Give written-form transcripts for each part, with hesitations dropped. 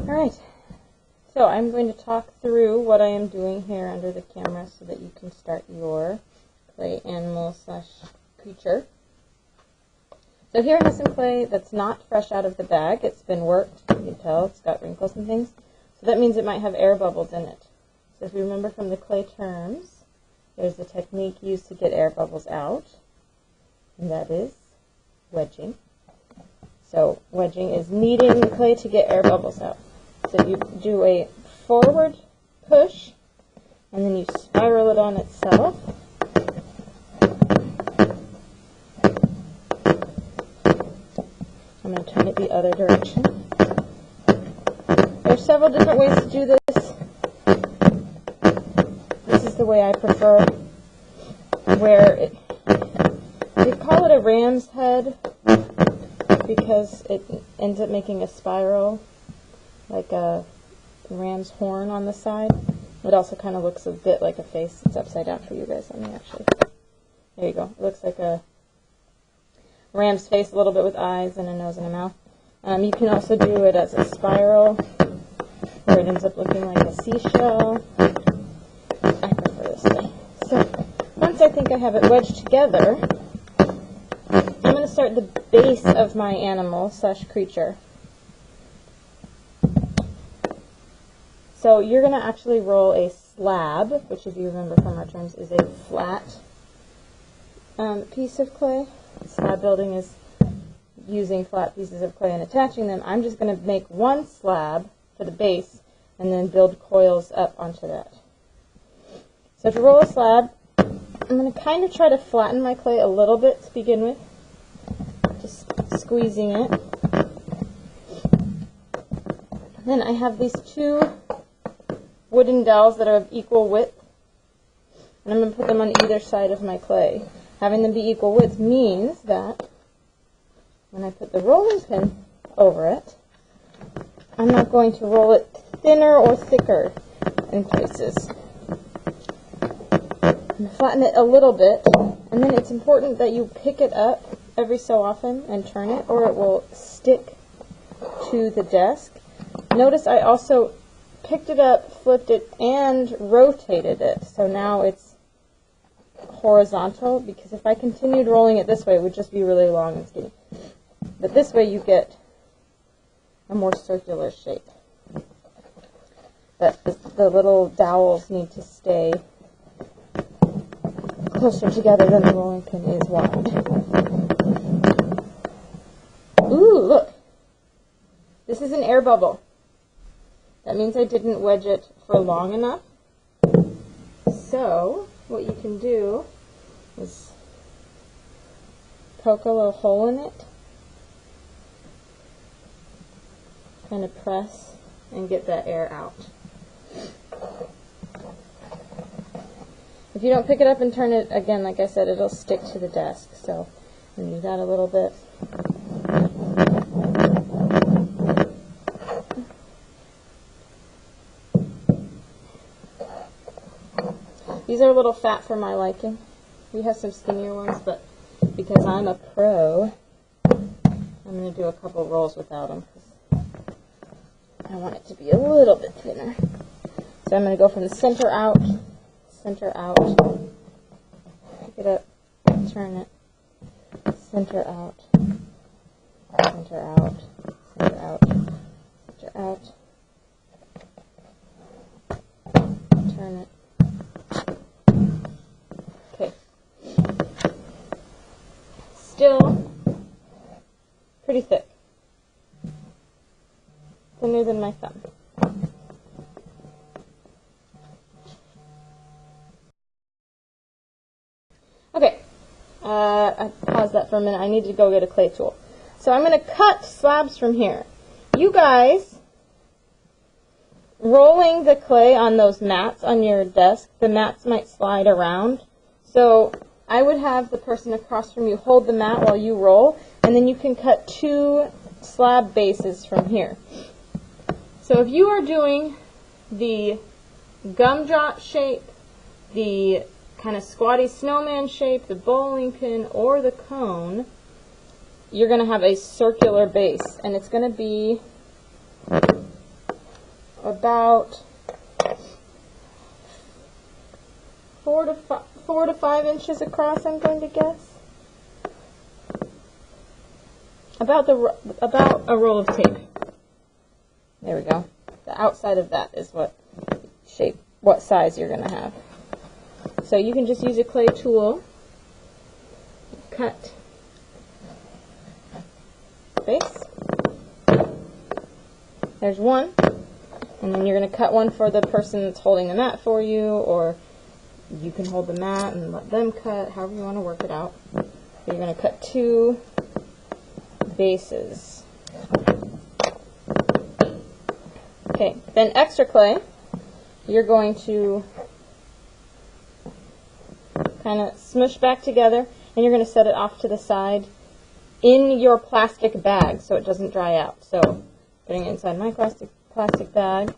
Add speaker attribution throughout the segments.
Speaker 1: Alright, so I'm going to talk through what I am doing here under the camera so that you can start your clay animal / creature. So here I have some clay that's not fresh out of the bag. It's been worked. You can tell it's got wrinkles and things. So that means it might have air bubbles in it. So if you remember from the clay terms, there's the technique used to get air bubbles out, and that is wedging. So wedging is kneading the clay to get air bubbles out. So you do a forward push, and then you spiral it on itself. I'm going to turn it the other direction. There are several different ways to do this. This is the way I prefer, where they call it a ram's head because it ends up making a spiral, like a ram's horn on the side. It also kind of looks a bit like a face. It's upside down for you guys. Let me actually, there you go. It looks like a ram's face, a little bit with eyes and a nose and a mouth. You can also do it as a spiral, where it ends up looking like a seashell. I prefer this way. So once I think I have it wedged together, I'm going to start the base of my animal / creature. So you're going to actually roll a slab, which if you remember from our terms is a flat piece of clay. Slab building is using flat pieces of clay and attaching them. I'm just going to make one slab for the base and then build coils up onto that. So to roll a slab, I'm going to kind of try to flatten my clay a little bit to begin with, just squeezing it. Then I have these two wooden dowels that are of equal width, and I'm going to put them on either side of my clay. Having them be equal width means that when I put the rolling pin over it, I'm not going to roll it thinner or thicker in places. I'm going to flatten it a little bit, and then it's important that you pick it up every so often and turn it, or it will stick to the desk. Notice I also picked it up, flipped it, and rotated it. So now it's horizontal, because if I continued rolling it this way, it would just be really long and skinny. But this way you get a more circular shape. But the little dowels need to stay closer together than the rolling pin is wide. Ooh, look! This is an air bubble. That means I didn't wedge it for long enough. So what you can do is poke a little hole in it, kind of press and get that air out. If you don't pick it up and turn it again, like I said, it'll stick to the desk. So I'm going to do that a little bit. These are a little fat for my liking. We have some skinnier ones, but because I'm a pro, I'm going to do a couple rolls without them, because I want it to be a little bit thinner. So I'm going to go from the center out, pick it up, turn it, center out, center out, center out, center out, turn it. Okay. Still pretty thick. Thinner than my thumb. Okay. I paused that for a minute. I need to go get a clay tool. So I'm going to cut slabs from here. You guys, rolling the clay on those mats on your desk, the mats might slide around. So I would have the person across from you hold the mat while you roll, and then you can cut two slab bases from here. So if you are doing the gumdrop shape, the kind of squatty snowman shape, the bowling pin, or the cone, you're going to have a circular base, and it's going to be about 4 to 5 inches across, I'm going to guess. About a roll of tape. There we go. The outside of that is what size you're going to have. So you can just use a clay tool, cut base. There's one, and then you're going to cut one for the person that's holding the mat for you, or you can hold the mat and let them cut, however you want to work it out. So you're going to cut 2 bases. Okay, then extra clay, you're going to kind of smush back together, and you're going to set it off to the side in your plastic bag so it doesn't dry out. So putting it inside my plastic bag.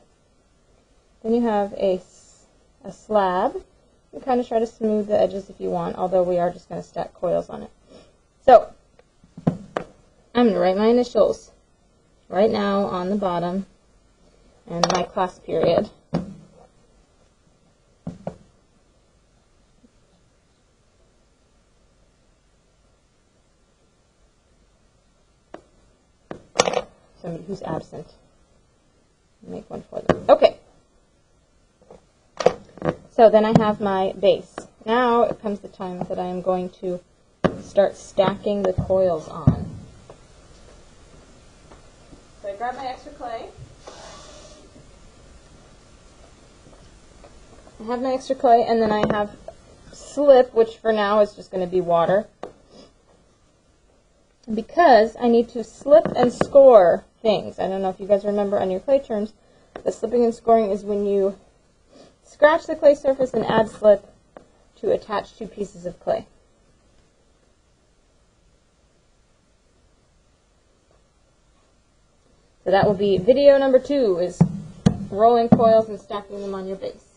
Speaker 1: Then you have a slab. You can kind of try to smooth the edges if you want, although we are just going to stack coils on it. So I'm going to write my initials right now on the bottom and my class period. Somebody who's absent. Make one for them. Okay. So then I have my base. Now it comes the time that I am going to start stacking the coils on. So I grab my extra clay. I have my extra clay, and then I have slip, which for now is just going to be water, because I need to slip and score things. I don't know if you guys remember on your clay terms, but slipping and scoring is when you scratch the clay surface and add slip to attach 2 pieces of clay. So that will be video number 2, is rolling coils and stacking them on your base.